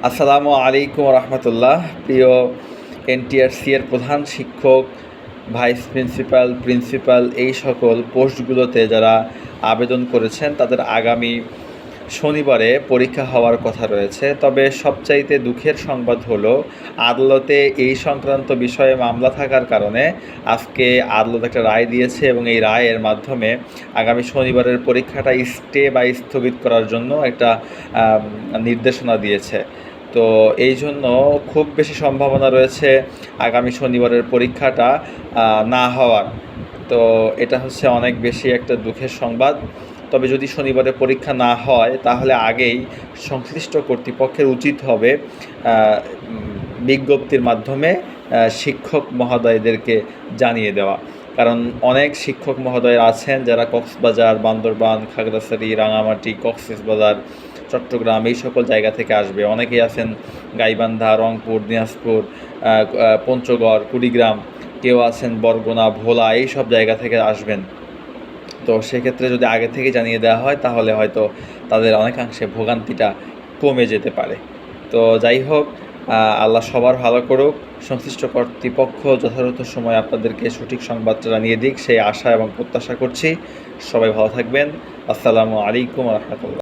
আসসালামু আলাইকুম রহমতুল্লাহ। প্রিয় এনটিআরসি এর প্রধান শিক্ষক, ভাইস প্রিন্সিপাল, প্রিন্সিপাল এই সকল পোস্টগুলোতে যারা আবেদন করেছেন তাদের আগামী শনিবারে পরীক্ষা হওয়ার কথা রয়েছে। তবে সবচাইতে দুঃখের সংবাদ হলো আদালতে এই সংক্রান্ত বিষয়ে মামলা থাকার কারণে আজকে আদালত একটা রায় দিয়েছে এবং এই রায়ের মাধ্যমে আগামী শনিবারের পরীক্ষাটা স্টে বা স্থগিত করার জন্য একটা নির্দেশনা দিয়েছে। তো এই জন্য খুব বেশি সম্ভাবনা রয়েছে আগামী শনিবারের পরীক্ষাটা না হওয়ার। তো এটা হচ্ছে অনেক বেশি একটা দুঃখের সংবাদ। তবে যদি শনিবারে পরীক্ষা না হয় তাহলে আগেই সংশ্লিষ্ট কর্তৃপক্ষের উচিত হবে বিজ্ঞপ্তির মাধ্যমে শিক্ষক মহোদয়দেরকে জানিয়ে দেওয়া। কারণ অনেক শিক্ষক মহোদয় আছেন যারা কক্সবাজার, বান্দরবান, খাগড়াছড়ি, রাঙামাটি, কক্সবাজার, চট্টগ্রাম এই সকল জায়গা থেকে আসবে। অনেকেই আছেন গাইবান্ধা, রংপুর, দিনাজপুর, পঞ্চগড়, কুড়িগ্রাম, কেউ আছেন বরগুনা, ভোলা এই সব জায়গা থেকে আসবেন। তো সেক্ষেত্রে যদি আগে থেকে জানিয়ে দেওয়া হয় তাহলে হয়তো তাদের অনেকাংশে ভোগান্তিটা কমে যেতে পারে। তো যাই হোক, আল্লাহ সবার ভালো করুক। সংশ্লিষ্ট কর্তৃপক্ষ যথাযথ সময় আপনাদেরকে সঠিক সংবাদটা জানিয়ে দিক সেই আশা এবং প্রত্যাশা করছি। সবাই ভালো থাকবেন। আসসালামু আলাইকুম রহমতুল্লাহ।